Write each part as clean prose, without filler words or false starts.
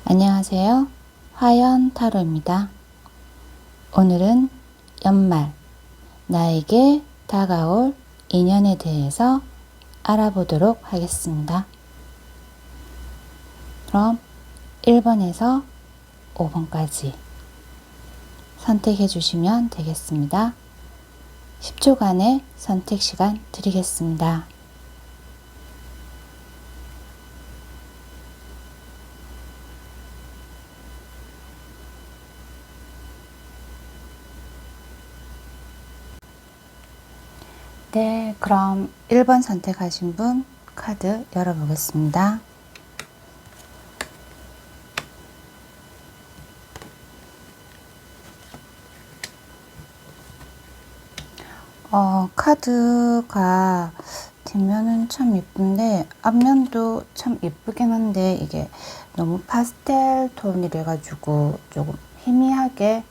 안녕하세요. 화연 타로입니다. 오늘은 연말, 나에게 다가올 인연에 대해서 알아보도록 하겠습니다. 그럼 1번에서 5번까지 선택해 주시면 되겠습니다. 10초간의 선택 시간 드리겠습니다. 네, 그럼 1번 선택하신 분 카드 열어보겠습니다. 카드가 뒷면은 참 예쁜데 앞면도 참 예쁘긴 한데 이게 너무 파스텔 톤이래 가지고 조금 희미하게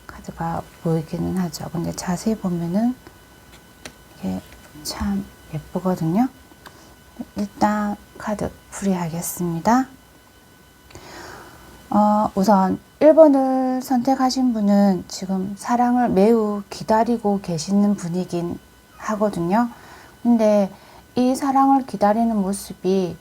카드가 보이기는 하죠. 근데 자세히 보면은 이게 참 예쁘거든요. 일단 카드 풀이하겠습니다. 우선 1번을 선택하신 분은 지금 사랑을 매우 기다리고 계시는 분이긴 하거든요. 근데 이 사랑을 기다리는 모습이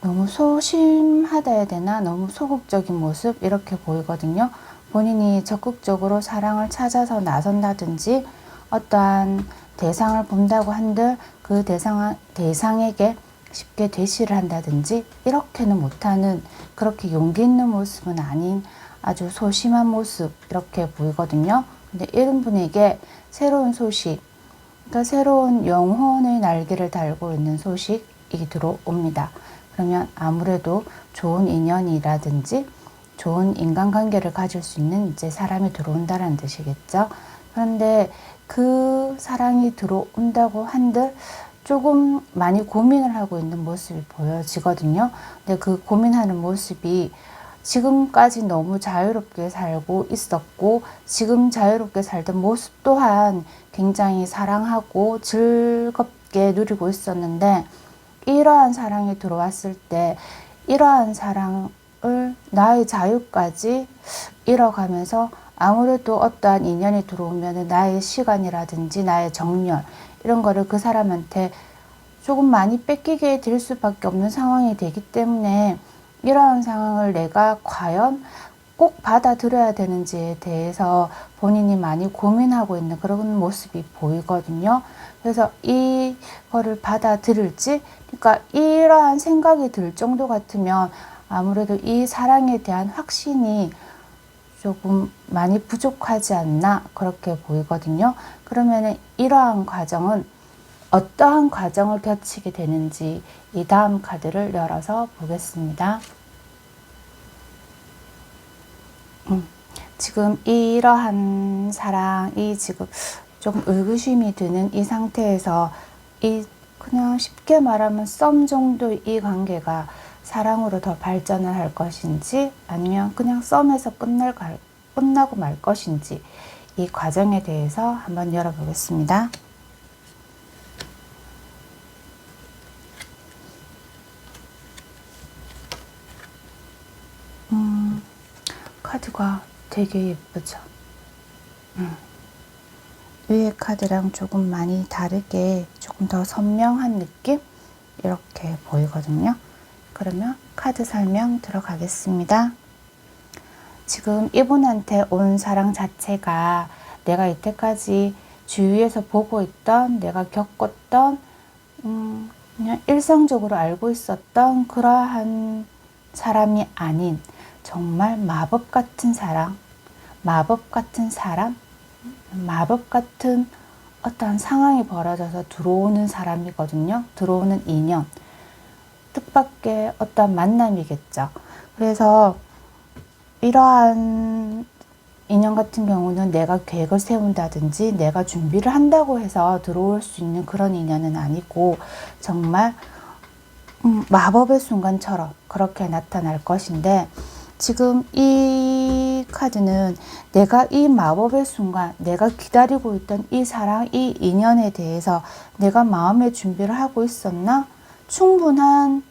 너무 소심하다 해야 되나? 너무 소극적인 모습 이렇게 보이거든요. 본인이 적극적으로 사랑을 찾아서 나선다든지 어떠한 대상을 본다고 한들 그 대상에게 쉽게 대시를 한다든지 이렇게는 못하는, 그렇게 용기 있는 모습은 아닌 아주 소심한 모습 이렇게 보이거든요. 근데 이런 분에게 새로운 소식, 그러니까 새로운 영혼의 날개를 달고 있는 소식이 들어옵니다. 그러면 아무래도 좋은 인연이라든지 좋은 인간관계를 가질 수 있는 이제 사람이 들어온다는 뜻이겠죠. 그런데 그 사랑이 들어온다고 한들 조금 많이 고민을 하고 있는 모습이 보여지거든요. 근데 그 고민하는 모습이 지금까지 너무 자유롭게 살고 있었고 지금 자유롭게 살던 모습 또한 굉장히 사랑하고 즐겁게 누리고 있었는데 이러한 사랑이 들어왔을 때 이러한 사랑을 나의 자유까지 잃어가면서 아무래도 어떠한 인연이 들어오면 나의 시간이라든지 나의 정열 이런 거를 그 사람한테 조금 많이 뺏기게 될 수밖에 없는 상황이 되기 때문에 이러한 상황을 내가 과연 꼭 받아들여야 되는지에 대해서 본인이 많이 고민하고 있는 그런 모습이 보이거든요. 그래서 이거를 받아들일지, 그러니까 이러한 생각이 들 정도 같으면 아무래도 이 사랑에 대한 확신이 조금 많이 부족하지 않나 그렇게 보이거든요. 그러면은 이러한 과정은 어떠한 과정을 거치게 되는지 이 다음 카드를 열어서 보겠습니다. 지금 이러한 사랑이 지금 조금 의구심이 드는 이 상태에서 그냥 쉽게 말하면 썸 정도의 이 관계가 사랑으로 더 발전을 할 것인지 아니면 그냥 썸에서 끝나고 말 것인지 이 과정에 대해서 한번 열어보겠습니다. 카드가 되게 예쁘죠. 위에 카드랑 조금 많이 다르게 조금 더 선명한 느낌? 이렇게 보이거든요. 그러면 카드 설명 들어가겠습니다. 지금 이분한테 온 사랑 자체가 내가 이때까지 주위에서 보고 있던, 내가 겪었던, 그냥 일상적으로 알고 있었던 그러한 사람이 아닌 정말 마법 같은 사랑, 마법 같은 사람, 마법 같은 어떠한 상황이 벌어져서 들어오는 사람이거든요. 들어오는 인연, 뜻밖의 어떠한 만남이겠죠. 그래서 이러한 인연 같은 경우는 내가 계획을 세운다든지 내가 준비를 한다고 해서 들어올 수 있는 그런 인연은 아니고 정말 마법의 순간처럼 그렇게 나타날 것인데, 지금 이 카드는 내가 이 마법의 순간, 내가 기다리고 있던 이 사랑, 이 인연에 대해서 내가 마음의 준비를 하고 있었나? 충분한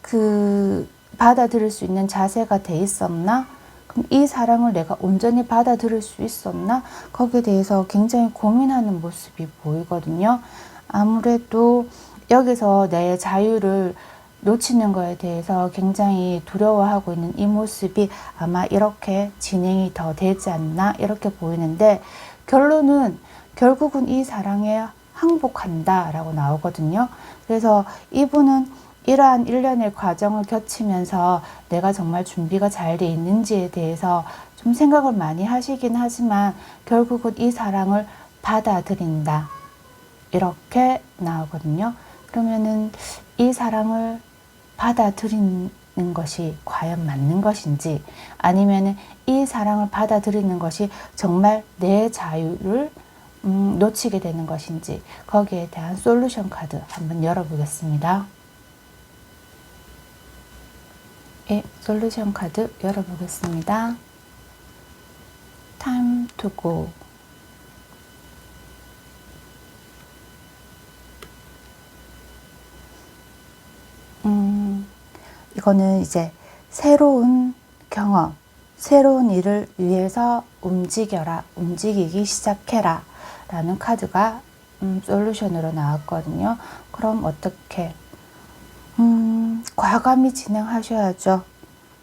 그 받아들일 수 있는 자세가 돼 있었나? 그럼 이 사랑을 내가 온전히 받아들일 수 있었나? 거기에 대해서 굉장히 고민하는 모습이 보이거든요. 아무래도 여기서 내 자유를 놓치는 거에 대해서 굉장히 두려워하고 있는 이 모습이 아마 이렇게 진행이 더 되지 않나 이렇게 보이는데, 결론은 결국은 이 사랑에 항복한다 라고 나오거든요. 그래서 이분은 이러한 일련의 과정을 거치면서 내가 정말 준비가 잘 돼 있는지에 대해서 좀 생각을 많이 하시긴 하지만 결국은 이 사랑을 받아들인다 이렇게 나오거든요. 그러면은 이 사랑을 받아들이는 것이 과연 맞는 것인지, 아니면은 이 사랑을 받아들이는 것이 정말 내 자유를 놓치게 되는 것인지, 거기에 대한 솔루션 카드 한번 열어보겠습니다. 예, 솔루션 카드 열어보겠습니다. Time to go. 이거는 이제 새로운 경험, 새로운 일을 위해서 움직여라, 움직이기 시작해라 라는 카드가 솔루션으로 나왔거든요. 그럼 어떻게? 과감히 진행하셔야죠.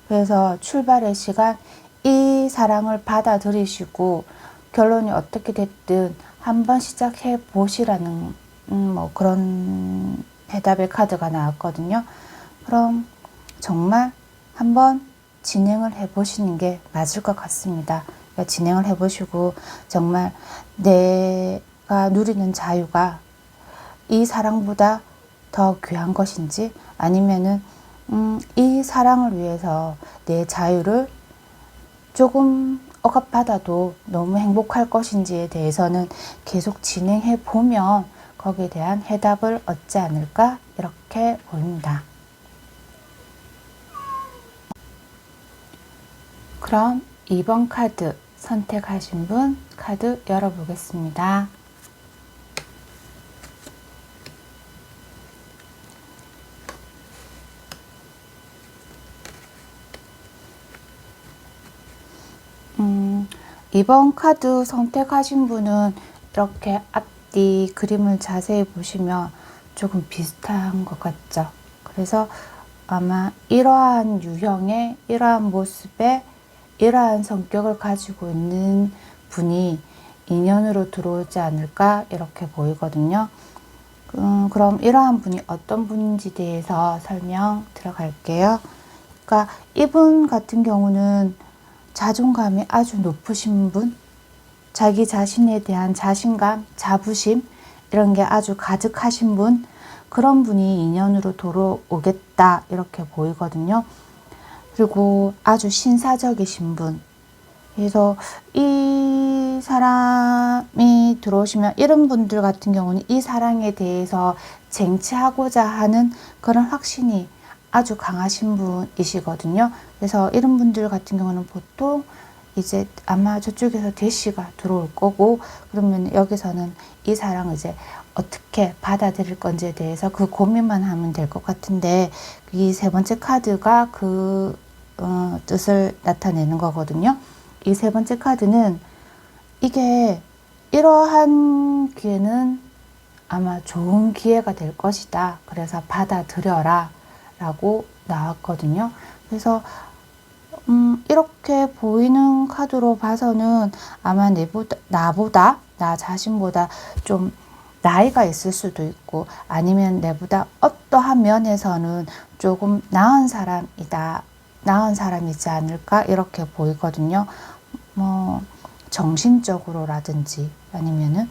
그래서 출발의 시간, 이 사랑을 받아들이시고 결론이 어떻게 됐든 한번 시작해 보시라는 뭐 그런 해답의 카드가 나왔거든요. 그럼 정말 한번 진행을 해 보시는 게 맞을 것 같습니다. 그러니까 진행을 해 보시고 정말 내가 누리는 자유가 이 사랑보다 더 귀한 것인지, 아니면은 이 사랑을 위해서 내 자유를 조금 억압받아도 너무 행복할 것인지에 대해서는 계속 진행해 보면 거기에 대한 해답을 얻지 않을까 이렇게 보입니다. 그럼 2번 카드 선택하신 분 카드 열어보겠습니다. 이번 카드 선택하신 분은 이렇게 앞뒤 그림을 자세히 보시면 조금 비슷한 것 같죠. 그래서 아마 이러한 유형의 이러한 모습의 이러한 성격을 가지고 있는 분이 인연으로 들어오지 않을까 이렇게 보이거든요. 그럼 이러한 분이 어떤 분인지 대해서 설명 들어갈게요. 그러니까 이분 같은 경우는 자존감이 아주 높으신 분, 자기 자신에 대한 자신감, 자부심 이런 게 아주 가득하신 분, 그런 분이 인연으로 돌아오겠다 이렇게 보이거든요. 그리고 아주 신사적이신 분, 그래서 이 사람이 들어오시면 이런 분들 같은 경우는 이 사랑에 대해서 쟁취하고자 하는 그런 확신이 아주 강하신 분이시거든요. 그래서 이런 분들 같은 경우는 보통 이제 아마 저쪽에서 대시가 들어올 거고, 그러면 여기서는 이 사랑을 이제 어떻게 받아들일 건지에 대해서 그 고민만 하면 될 것 같은데, 이 세 번째 카드가 그 뜻을 나타내는 거거든요. 이 세 번째 카드는 이게 이러한 기회는 아마 좋은 기회가 될 것이다. 그래서 받아들여라 라고 나왔거든요. 그래서 이렇게 보이는 카드로 봐서는 아마 나 자신보다 좀 나이가 있을 수도 있고, 아니면 내보다 어떠한 면에서는 조금 나은 사람이지 않을까 이렇게 보이거든요. 뭐 정신적으로라든지 아니면은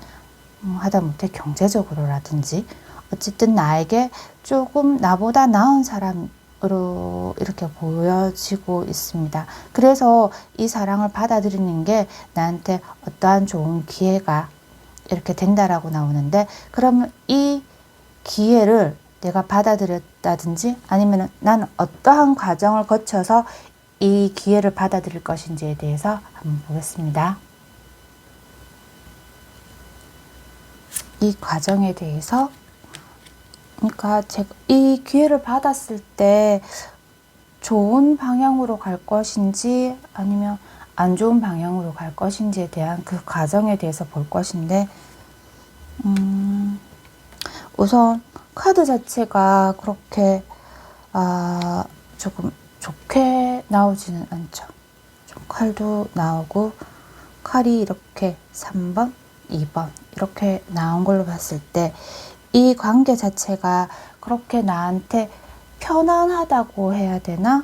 하다못해 경제적으로라든지, 어쨌든 나에게 조금 나보다 나은 사람으로 이렇게 보여지고 있습니다. 그래서 이 사랑을 받아들이는 게 나한테 어떠한 좋은 기회가 이렇게 된다라고 나오는데, 그러면 이 기회를 내가 받아들였다든지 아니면 나는 어떠한 과정을 거쳐서 이 기회를 받아들일 것인지에 대해서 한번 보겠습니다. 이 과정에 대해서, 그러니까 제가 이 기회를 받았을 때 좋은 방향으로 갈 것인지 아니면 안 좋은 방향으로 갈 것인지에 대한 그 과정에 대해서 볼 것인데, 우선 카드 자체가 그렇게 조금 좋게 나오지는 않죠. 좀 칼도 나오고, 칼이 이렇게 3번, 2번 이렇게 나온 걸로 봤을 때 이 관계 자체가 그렇게 나한테 편안하다고 해야 되나?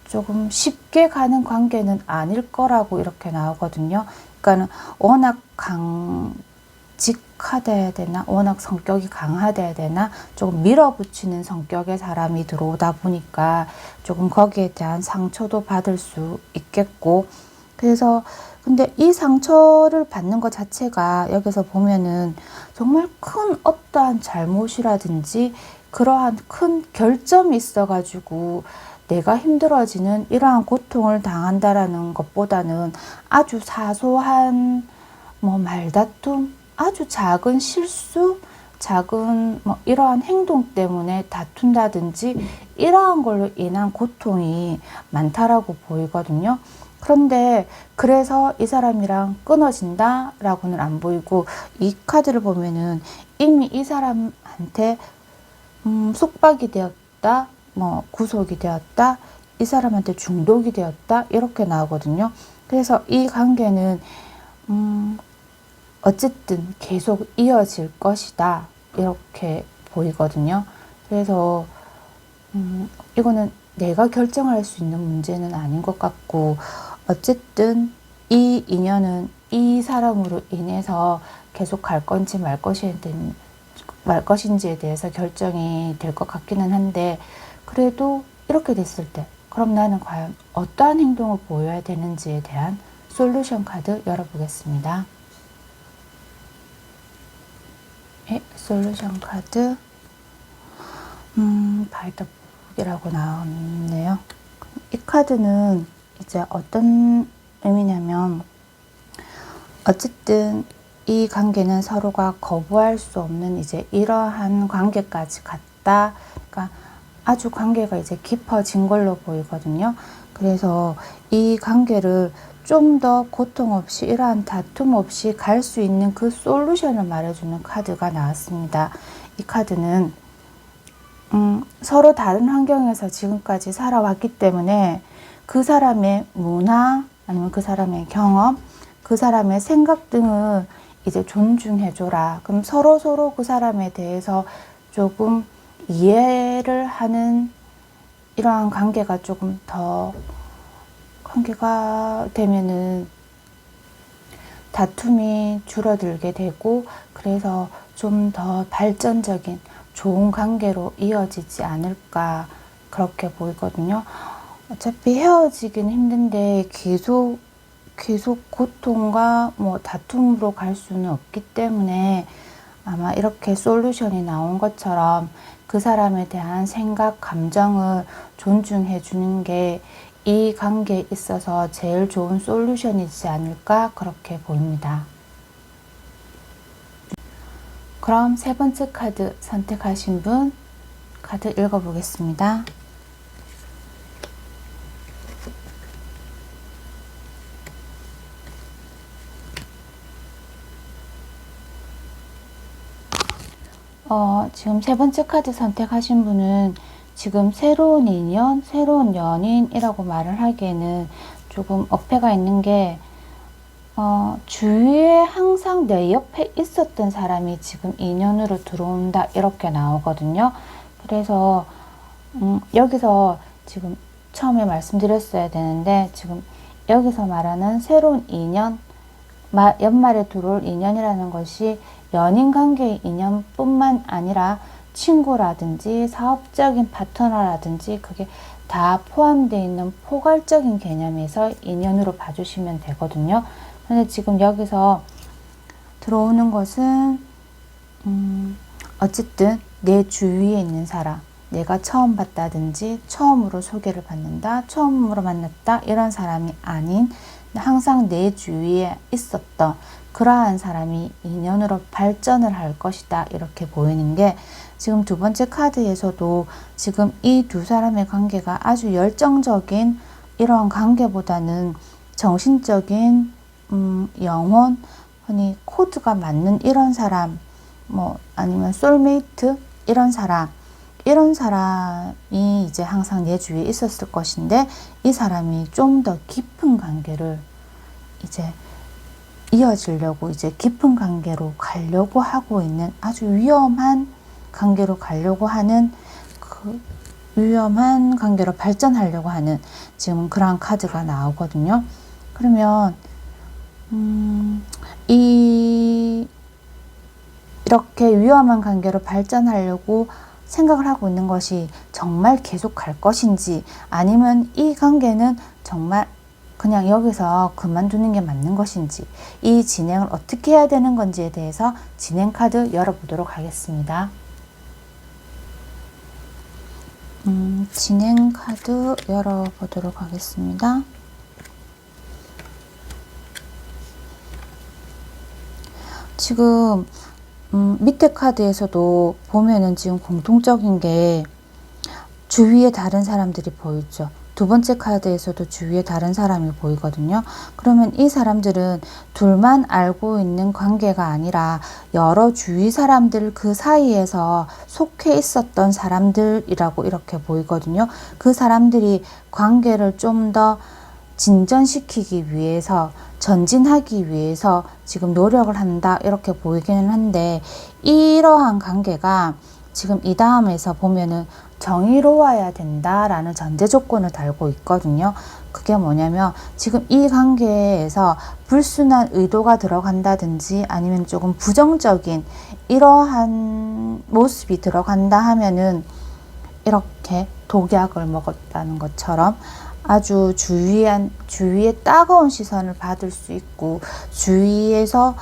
조금 쉽게 가는 관계는 아닐 거라고 이렇게 나오거든요. 그러니까는 워낙 강직하다 되나, 워낙 성격이 강하다 되나, 조금 밀어붙이는 성격의 사람이 들어오다 보니까 조금 거기에 대한 상처도 받을 수 있겠고, 그래서 근데 이 상처를 받는 것 자체가 여기서 보면은 정말 큰 어떠한 잘못이라든지 그러한 큰 결점이 있어가지고 내가 힘들어지는 이러한 고통을 당한다라는 것보다는 아주 사소한 말다툼, 아주 작은 실수, 작은 이러한 행동 때문에 다툰다든지 이러한 걸로 인한 고통이 많다라고 보이거든요. 그런데 그래서 이 사람이랑 끊어진다 라고는 안 보이고, 이 카드를 보면은 이미 이 사람한테 속박이 되었다, 구속이 되었다, 이 사람한테 중독이 되었다 이렇게 나오거든요. 그래서 이 관계는 어쨌든 계속 이어질 것이다 이렇게 보이거든요. 그래서 이거는 내가 결정할 수 있는 문제는 아닌 것 같고, 어쨌든 이 인연은 이 사람으로 인해서 계속 갈 건지 말 것인지에 대해서 결정이 될 것 같기는 한데, 그래도 이렇게 됐을 때 그럼 나는 과연 어떠한 행동을 보여야 되는지에 대한 솔루션 카드 열어보겠습니다. 네, 솔루션 카드 바이더북이라고 나왔네요. 이 카드는 이제 어떤 의미냐면, 어쨌든 이 관계는 서로가 거부할 수 없는 이제 이러한 관계까지 갔다. 그러니까 아주 관계가 이제 깊어진 걸로 보이거든요. 그래서 이 관계를 좀 더 고통 없이, 이러한 다툼 없이 갈 수 있는 그 솔루션을 말해주는 카드가 나왔습니다. 이 카드는 서로 다른 환경에서 지금까지 살아왔기 때문에 그 사람의 문화, 아니면 그 사람의 경험, 그 사람의 생각 등을 이제 존중해줘라. 그럼 서로 그 사람에 대해서 조금 이해를 하는 이러한 관계가 조금 더 관계가 되면은 다툼이 줄어들게 되고, 그래서 좀 더 발전적인 좋은 관계로 이어지지 않을까 그렇게 보이거든요. 어차피 헤어지기는 힘든데 계속 고통과 다툼으로 갈 수는 없기 때문에 아마 이렇게 솔루션이 나온 것처럼 그 사람에 대한 생각, 감정을 존중해 주는 게 이 관계에 있어서 제일 좋은 솔루션이지 않을까 그렇게 보입니다. 그럼 세 번째 카드 선택하신 분 카드 읽어보겠습니다. 지금 세 번째 카드 선택하신 분은 지금 새로운 인연, 새로운 연인이라고 말을 하기에는 조금 어폐가 있는 게, 주위에 항상 내 옆에 있었던 사람이 지금 인연으로 들어온다 이렇게 나오거든요. 그래서 여기서 지금 처음에 말씀드렸어야 되는데, 지금 여기서 말하는 새로운 인연, 연말에 들어올 인연이라는 것이 연인 관계의 인연뿐만 아니라 친구라든지 사업적인 파트너라든지 그게 다 포함되어 있는 포괄적인 개념에서 인연으로 봐주시면 되거든요. 근데 지금 여기서 들어오는 것은 어쨌든 내 주위에 있는 사람, 내가 처음 봤다든지 처음으로 소개를 받는다, 처음으로 만났다 이런 사람이 아닌 항상 내 주위에 있었던 그러한 사람이 인연으로 발전을 할 것이다 이렇게 보이는 게 지금 두 번째 카드에서도 지금 이 두 사람의 관계가 아주 열정적인 이러한 관계보다는 정신적인 영혼, 흔히 코드가 맞는 이런 사람, 뭐 아니면 솔메이트 이런 사람이 이제 항상 내 주위에 있었을 것인데 이 사람이 좀 더 깊은 관계를 이제 이어지려고 이제 깊은 관계로 가려고 하고 있는 아주 위험한 관계로 가려고 하는 그 위험한 관계로 발전하려고 하는 지금 그런 카드가 나오거든요. 그러면 이렇게 위험한 관계로 발전하려고 생각을 하고 있는 것이 정말 계속 갈 것인지 아니면 이 관계는 정말 그냥 여기서 그만두는 게 맞는 것인지 이 진행을 어떻게 해야 되는 건지에 대해서 진행 카드 열어보도록 하겠습니다. 진행 카드 열어보도록 하겠습니다. 지금 밑에 카드에서도 보면은 지금 공통적인 게 주위에 다른 사람들이 보이죠. 두 번째 카드에서도 주위에 다른 사람이 보이거든요. 그러면 이 사람들은 둘만 알고 있는 관계가 아니라 여러 주위 사람들 그 사이에서 속해 있었던 사람들이라고 이렇게 보이거든요. 그 사람들이 관계를 좀 더 진전시키기 위해서 전진하기 위해서 지금 노력을 한다 이렇게 보이기는 한데 이러한 관계가 지금 이 다음에서 보면은 정의로워야 된다라는 전제 조건을 달고 있거든요. 그게 뭐냐면 지금 이 관계에서 불순한 의도가 들어간다든지 아니면 조금 부정적인 이러한 모습이 들어간다 하면은 이렇게 독약을 먹었다는 것처럼 아주 주위에 따가운 시선을 받을 수 있고 주위에서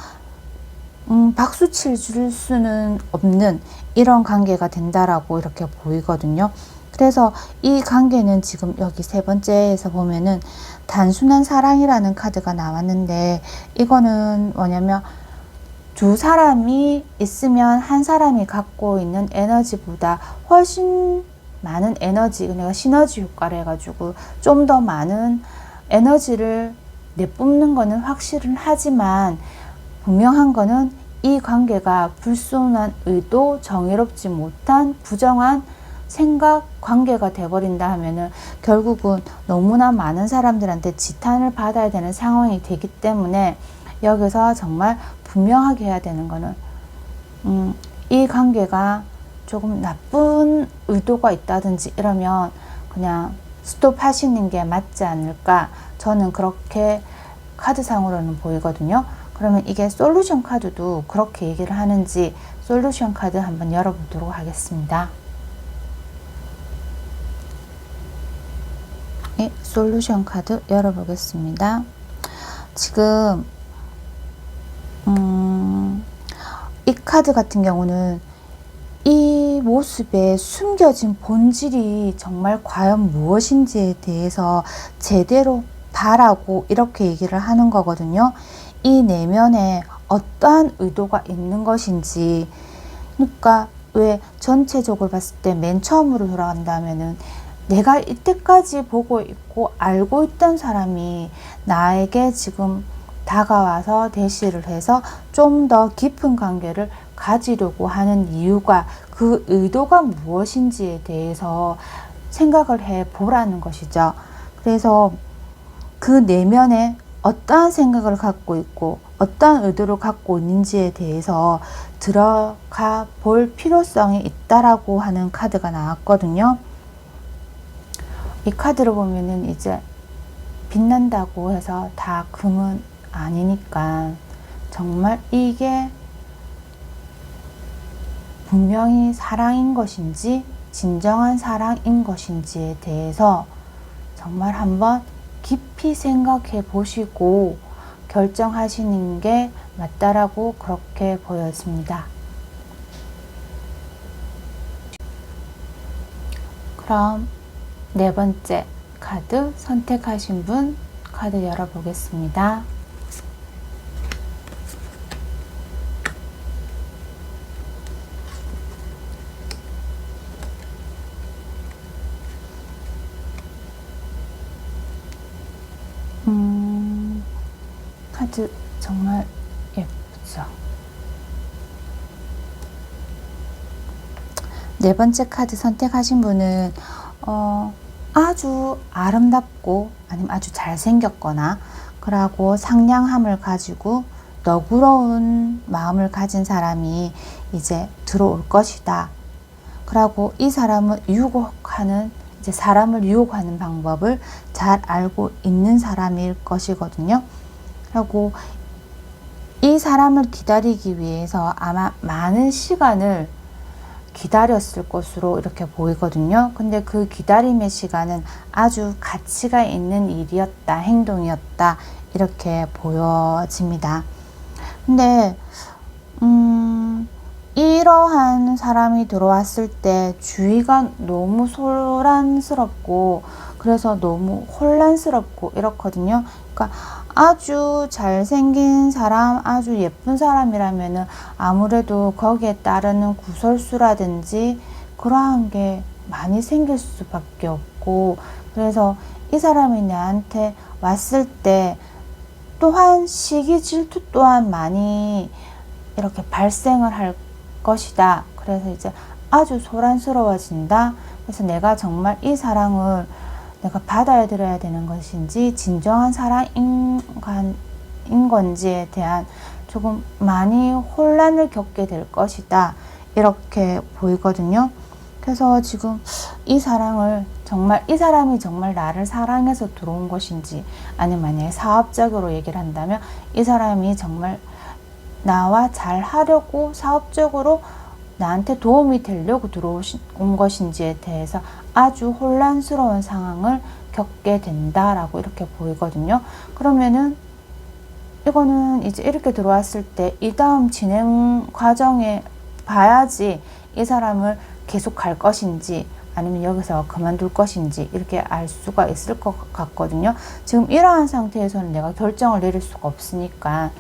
박수 칠 수는 없는 이런 관계가 된다라고 이렇게 보이거든요. 그래서 이 관계는 지금 여기 세 번째에서 보면은 단순한 사랑이라는 카드가 나왔는데 이거는 뭐냐면 두 사람이 있으면 한 사람이 갖고 있는 에너지보다 훨씬 많은 에너지, 내가 시너지 효과를 해가지고 좀 더 많은 에너지를 내뿜는 거는 확실은 하지만 분명한 거는 이 관계가 불순한 의도, 정의롭지 못한 부정한 생각, 관계가 돼버린다 하면은 결국은 너무나 많은 사람들한테 지탄을 받아야 되는 상황이 되기 때문에 여기서 정말 분명하게 해야 되는 거는 이 관계가 조금 나쁜 의도가 있다든지 이러면 그냥 스톱 하시는 게 맞지 않을까 저는 그렇게 카드상으로는 보이거든요. 그러면 이게 솔루션 카드도 그렇게 얘기를 하는지 솔루션 카드 한번 열어보도록 하겠습니다. 네, 솔루션 카드 열어보겠습니다. 지금 이 카드 같은 경우는 이 모습에 숨겨진 본질이 정말 과연 무엇인지에 대해서 제대로 바라고 이렇게 얘기를 하는 거거든요. 이 내면에 어떠한 의도가 있는 것인지 그러니까 왜 전체적으로 봤을 때 맨 처음으로 돌아간다면은 내가 이때까지 보고 있고 알고 있던 사람이 나에게 지금 다가와서 대시를 해서 좀 더 깊은 관계를 가지려고 하는 이유가 그 의도가 무엇인지에 대해서 생각을 해 보라는 것이죠. 그래서 그 내면에 어떠한 생각을 갖고 있고 어떠한 의도를 갖고 있는지에 대해서 들어가 볼 필요성이 있다라고 하는 카드가 나왔거든요. 이 카드를 보면은 이제 빛난다고 해서 다 금은 아니니까 정말 이게 분명히 사랑인 것인지 진정한 사랑인 것인지에 대해서 정말 한번 깊이 생각해 보시고 결정하시는 게 맞다라고 그렇게 보여집니다. 그럼 네 번째 카드 선택하신 분 카드 열어보겠습니다. 카드 정말 예쁘죠? 네 번째 카드 선택하신 분은 아주 아름답고 아니면 아주 잘생겼거나 그러고 상냥함을 가지고 너그러운 마음을 가진 사람이 이제 들어올 것이다. 그러고 이 사람은 이제 사람을 유혹하는 방법을 잘 알고 있는 사람일 것이거든요. 그리고 이 사람을 기다리기 위해서 아마 많은 시간을 기다렸을 것으로 이렇게 보이거든요. 근데 그 기다림의 시간은 아주 가치가 있는 일이었다, 행동이었다, 이렇게 보여집니다. 근데 이러한 사람이 들어왔을 때 주위가 너무 소란스럽고 그래서 너무 혼란스럽고 이렇거든요. 그러니까 아주 잘생긴 사람, 아주 예쁜 사람이라면은 아무래도 거기에 따르는 구설수라든지 그러한 게 많이 생길 수밖에 없고, 그래서 이 사람이 나한테 왔을 때 또한 시기 질투 또한 많이 이렇게 발생을 할 것이다. 그래서 이제 아주 소란스러워진다. 그래서 내가 정말 이 사랑을 내가 받아들여야 되는 것인지 진정한 사랑인 건지에 대한 조금 많이 혼란을 겪게 될 것이다. 이렇게 보이거든요. 그래서 지금 이 사랑을 정말 이 사람이 정말 나를 사랑해서 들어온 것인지, 아니면 만약에 사업적으로 얘기를 한다면 이 사람이 정말 나와 잘 하려고 사업적으로 나한테 도움이 되려고 들어온 것인지에 대해서 아주 혼란스러운 상황을 겪게 된다라고 이렇게 보이거든요. 그러면은 이거는 이제 이렇게 들어왔을 때 이 다음 진행 과정에 봐야지 이 사람을 계속 갈 것인지 아니면 여기서 그만둘 것인지 이렇게 알 수가 있을 것 같거든요. 지금 이러한 상태에서는 내가 결정을 내릴 수가 없으니까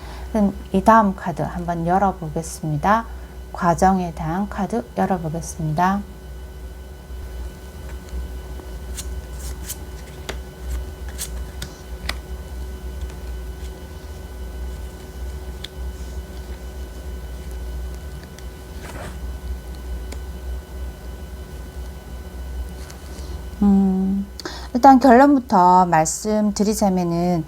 이 다음 카드 한번 열어보겠습니다. 과정에 대한 카드 열어보겠습니다. 일단 결론부터 말씀드리자면은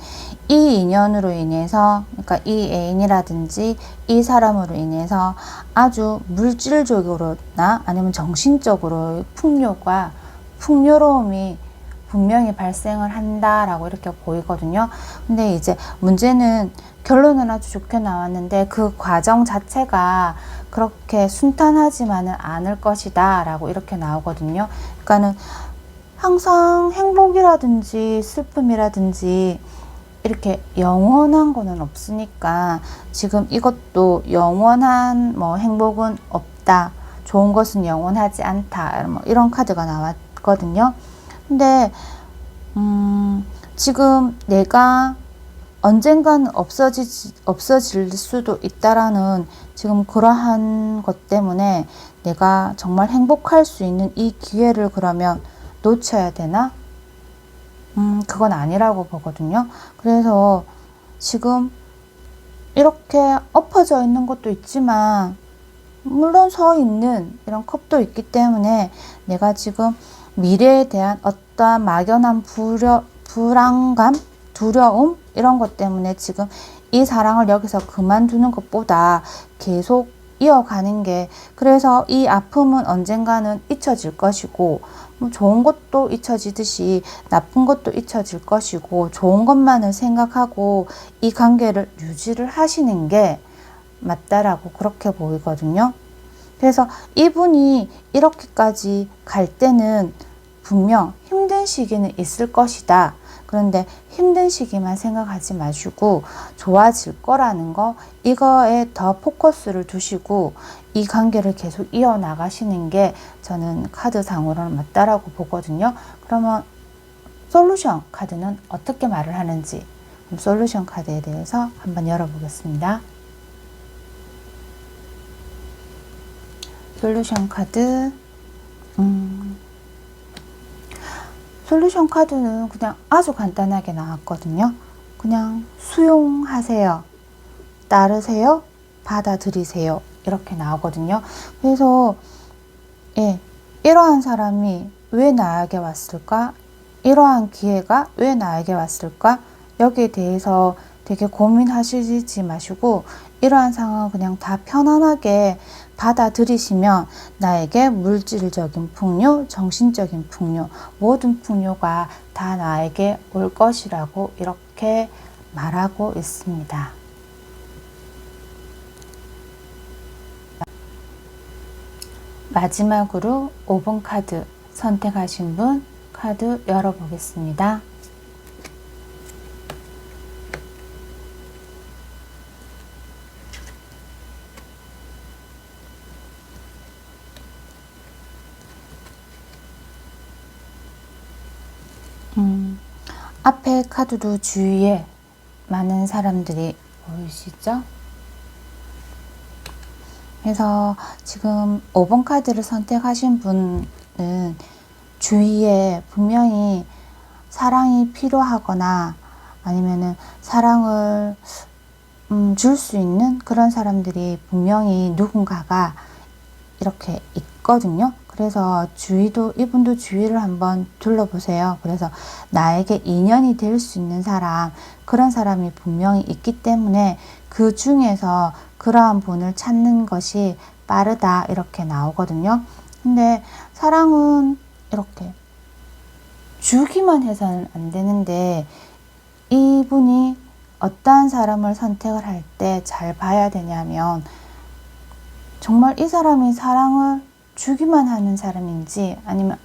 이 인연으로 인해서, 그러니까 이 애인이라든지 이 사람으로 인해서 아주 물질적으로나 아니면 정신적으로 풍요로움이 분명히 발생을 한다라고 이렇게 보이거든요. 근데 이제 문제는 결론은 아주 좋게 나왔는데 그 과정 자체가 그렇게 순탄하지만은 않을 것이다 라고 이렇게 나오거든요. 그러니까는 항상 행복이라든지 슬픔이라든지 이렇게 영원한 거는 없으니까 지금 이것도 영원한 행복은 없다, 좋은 것은 영원하지 않다, 이런 카드가 나왔거든요. 근데 지금 내가 언젠가는 없어질 수도 있다라는 지금 그러한 것 때문에 내가 정말 행복할 수 있는 이 기회를 그러면 놓쳐야 되나? 그건 아니라고 보거든요. 그래서 지금 이렇게 엎어져 있는 것도 있지만 물론 서 있는 이런 컵도 있기 때문에 내가 지금 미래에 대한 어떠한 막연한 불안감, 두려움 이런 것 때문에 지금 이 사랑을 여기서 그만두는 것보다 계속 이어가는 게, 그래서 이 아픔은 언젠가는 잊혀질 것이고 좋은 것도 잊혀지듯이 나쁜 것도 잊혀질 것이고 좋은 것만을 생각하고 이 관계를 유지를 하시는 게 맞다라고 그렇게 보이거든요. 그래서 이분이 이렇게까지 갈 때는 분명 힘든 시기는 있을 것이다. 그런데 힘든 시기만 생각하지 마시고 좋아질 거라는 거, 이거에 더 포커스를 두시고 이 관계를 계속 이어나가시는 게 저는 카드상으로는 맞다라고 보거든요. 그러면 솔루션 카드는 어떻게 말을 하는지, 그럼 솔루션 카드에 대해서 한번 열어보겠습니다. 솔루션 카드, 솔루션 카드는 그냥 아주 간단하게 나왔거든요. 그냥 수용하세요. 따르세요. 받아들이세요. 이렇게 나오거든요. 그래서 이러한 사람이 왜 나에게 왔을까? 이러한 기회가 왜 나에게 왔을까? 여기에 대해서 되게 고민하시지 마시고 이러한 상황을 그냥 다 편안하게 받아들이시면 나에게 물질적인 풍요, 정신적인 풍요, 모든 풍요가 다 나에게 올 것이라고 이렇게 말하고 있습니다. 마지막으로 5번 카드 선택하신 분 카드 열어보겠습니다. 앞에 카드도 주위에 많은 사람들이 보이시죠? 그래서 지금 5번 카드를 선택하신 분은 주위에 분명히 사랑이 필요하거나 아니면은 사랑을 줄 수 있는 그런 사람들이 분명히 누군가가 이렇게 있거든요. 그래서 이분도 주위를 한번 둘러보세요. 그래서 나에게 인연이 될 수 있는 사람, 그런 사람이 분명히 있기 때문에 그 중에서 그러한 분을 찾는 것이 빠르다 이렇게 나오거든요. 근데 사랑은 이렇게 주기만 해서는 안 되는데 이분이 어떠한 사람을 선택을 할 때 잘 봐야 되냐면 정말 이 사람이 사랑을 주기만 하는 사람인지 아니면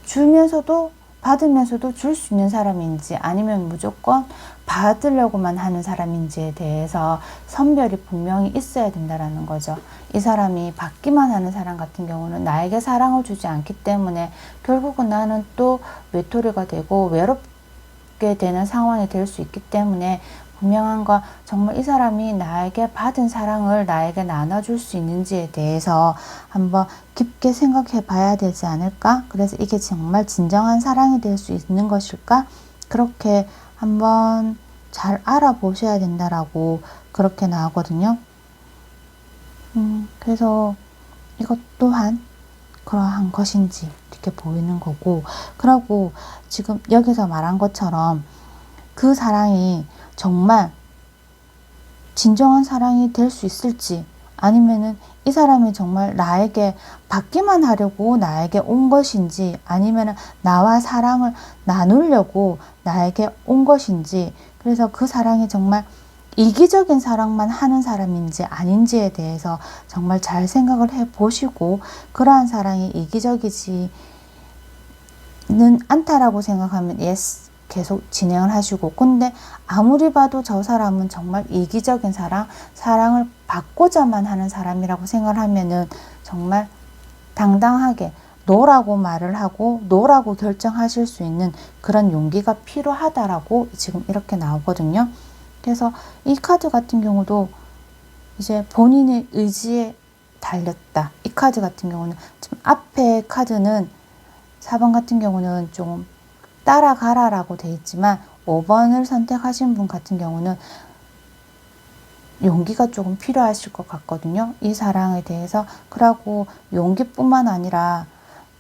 주면서도 받으면서도 줄 수 있는 사람인지 아니면 무조건 받으려고만 하는 사람인지에 대해서 선별이 분명히 있어야 된다라는 거죠. 이 사람이 받기만 하는 사람 같은 경우는 나에게 사랑을 주지 않기 때문에 결국은 나는 또 외톨이가 되고 외롭게 되는 상황이 될 수 있기 때문에 분명한 건 정말 이 사람이 나에게 받은 사랑을 나에게 나눠줄 수 있는지에 대해서 한번 깊게 생각해 봐야 되지 않을까? 그래서 이게 정말 진정한 사랑이 될 수 있는 것일까? 그렇게 한번 잘 알아보셔야 된다라고 그렇게 나오거든요. 그래서 이것 또한 그러한 것인지 이렇게 보이는 거고, 그리고 지금 여기서 말한 것처럼 그 사랑이 정말 진정한 사랑이 될 수 있을지 아니면은 이 사람이 정말 나에게 받기만 하려고 나에게 온 것인지 아니면은 나와 사랑을 나누려고 나에게 온 것인지, 그래서 그 사랑이 정말 이기적인 사랑만 하는 사람인지 아닌지에 대해서 정말 잘 생각을 해 보시고, 그러한 사랑이 이기적이지는 않다라고 생각하면 yes 계속 진행을 하시고, 근데 아무리 봐도 저 사람은 정말 이기적인 사랑을 받고자만 하는 사람이라고 생각을 하면은 정말 당당하게 노라고 말을 하고 노라고 결정하실 수 있는 그런 용기가 필요하다라고 지금 이렇게 나오거든요. 그래서 이 카드 같은 경우도 이제 본인의 의지에 달렸다. 이 카드 같은 경우는 지금 앞에 카드는 4번 같은 경우는 좀 따라가라라고 돼 있지만 5번을 선택하신 분 같은 경우는 용기가 조금 필요하실 것 같거든요. 이 사랑에 대해서. 그러고 용기뿐만 아니라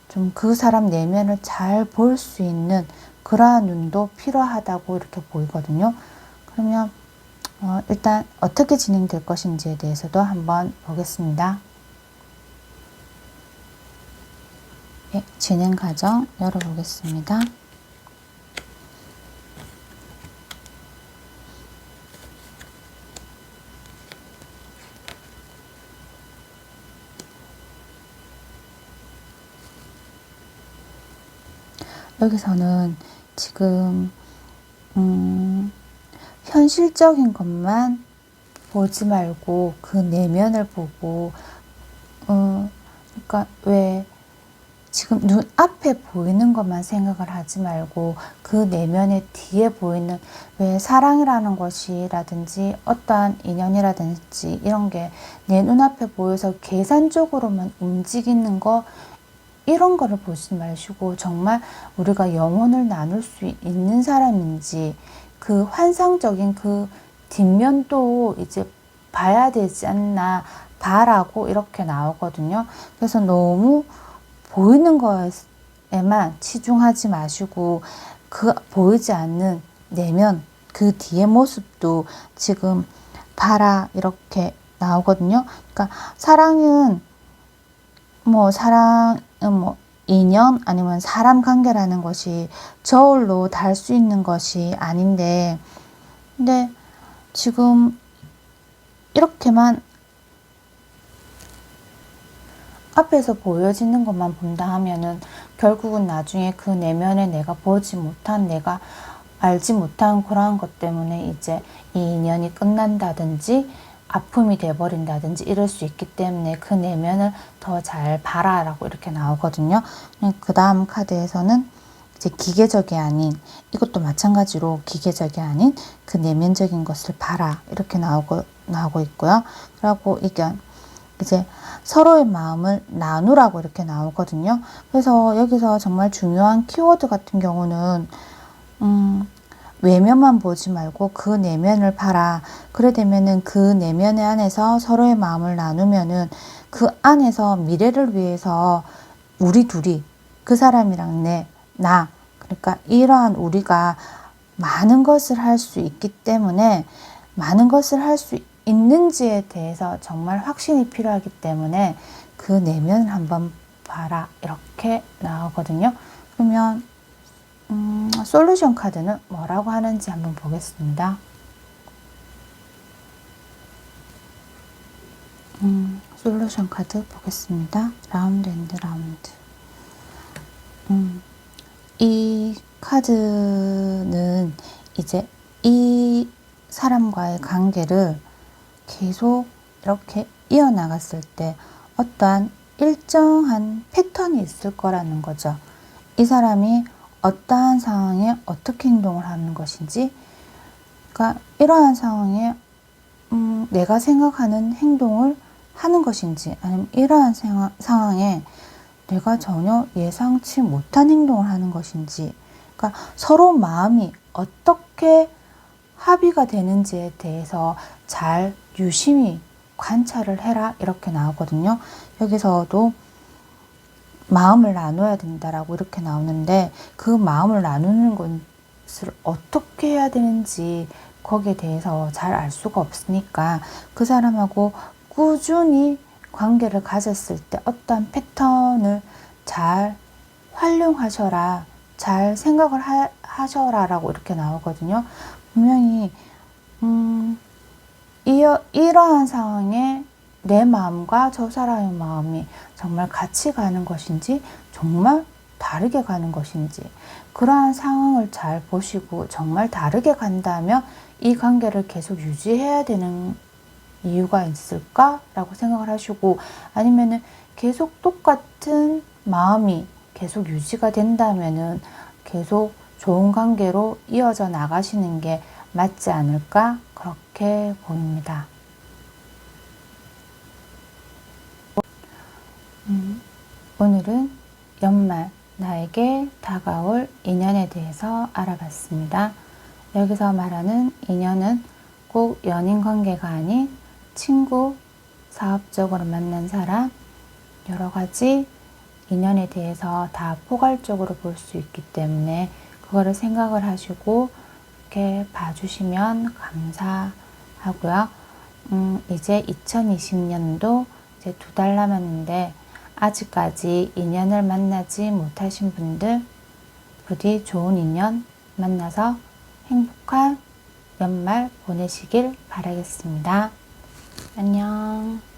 좀 그 사람 내면을 잘 볼 수 있는 그러한 눈도 필요하다고 이렇게 보이거든요. 그러면 일단 어떻게 진행될 것인지에 대해서도 한번 보겠습니다. 네, 진행 과정 열어보겠습니다. 여기서는 지금 현실적인 것만 보지 말고 그 내면을 보고, 그러니까 왜 지금 눈앞에 보이는 것만 생각을 하지 말고 그 내면의 뒤에 보이는, 왜 사랑이라는 것이라든지 어떠한 인연이라든지 이런 게 내 눈앞에 보여서 계산적으로만 움직이는 거, 이런 거를 보지 마시고 정말 우리가 영혼을 나눌 수 있는 사람인지, 그 환상적인 그 뒷면도 이제 봐야 되지 않나 봐라고 이렇게 나오거든요. 그래서 너무 보이는 거에만 치중하지 마시고 그 보이지 않는 내면 그 뒤의 모습도 지금 봐라 이렇게 나오거든요. 그러니까 사랑은 뭐 인연 아니면 사람 관계라는 것이 저울로 달 수 있는 것이 아닌데, 근데 지금 이렇게만 앞에서 보여지는 것만 본다 하면은 결국은 나중에 그 내면에 내가 보지 못한, 내가 알지 못한 그러한 것 때문에 이제 이 인연이 끝난다든지 아픔이 돼버린다든지 이럴 수 있기 때문에 그 내면을 더 잘 봐라 라고 이렇게 나오거든요. 그 다음 카드에서는 이제 기계적이 아닌, 이것도 마찬가지로 기계적이 아닌 그 내면적인 것을 봐라 이렇게 나오고 있고요. 그리고 이제 서로의 마음을 나누라고 이렇게 나오거든요. 그래서 여기서 정말 중요한 키워드 같은 경우는 외면만 보지 말고 그 내면을 봐라. 그래 되면은 그 내면의 안에서 서로의 마음을 나누면은 그 안에서 미래를 위해서 우리 둘이, 그 사람이랑 나, 그러니까 이러한 우리가 많은 것을 할 수 있기 때문에, 많은 것을 할 수 있는지에 대해서 정말 확신이 필요하기 때문에 그 내면을 한번 봐라 이렇게 나오거든요. 그러면 솔루션 카드는 뭐라고 하는지 한번 보겠습니다. 솔루션 카드 보겠습니다. 라운드 앤드 라운드. 이 카드는 이제 이 사람과의 관계를 계속 이렇게 이어나갔을 때 어떠한 일정한 패턴이 있을 거라는 거죠. 이 사람이 어떠한 상황에 어떻게 행동을 하는 것인지, 그러니까 이러한 상황에 내가 생각하는 행동을 하는 것인지, 아니면 이러한 상황에 내가 전혀 예상치 못한 행동을 하는 것인지, 그러니까 서로 마음이 어떻게 합의가 되는지에 대해서 잘 유심히 관찰을 해라 이렇게 나오거든요. 여기서도 마음을 나눠야 된다라고 이렇게 나오는데, 그 마음을 나누는 것을 어떻게 해야 되는지 거기에 대해서 잘 알 수가 없으니까 그 사람하고 꾸준히 관계를 가졌을 때 어떠한 패턴을 잘 활용하셔라, 잘 생각을 하셔라 라고 이렇게 나오거든요. 분명히 이러한 상황에 내 마음과 저 사람의 마음이 정말 같이 가는 것인지 정말 다르게 가는 것인지, 그러한 상황을 잘 보시고 정말 다르게 간다면 이 관계를 계속 유지해야 되는 이유가 있을까라고 생각을 하시고, 아니면은 계속 똑같은 마음이 계속 유지가 된다면은 계속 좋은 관계로 이어져 나가시는 게 맞지 않을까 그렇게 보입니다. 오늘은 연말 나에게 다가올 인연에 대해서 알아봤습니다. 여기서 말하는 인연은 꼭 연인 관계가 아닌 친구, 사업적으로 만난 사람, 여러 가지 인연에 대해서 다 포괄적으로 볼 수 있기 때문에 그거를 생각을 하시고 이렇게 봐주시면 감사하고요. 이제 2020년도 이제 2달 남았는데 아직까지 인연을 만나지 못하신 분들 부디 좋은 인연 만나서 행복한 연말 보내시길 바라겠습니다. 안녕.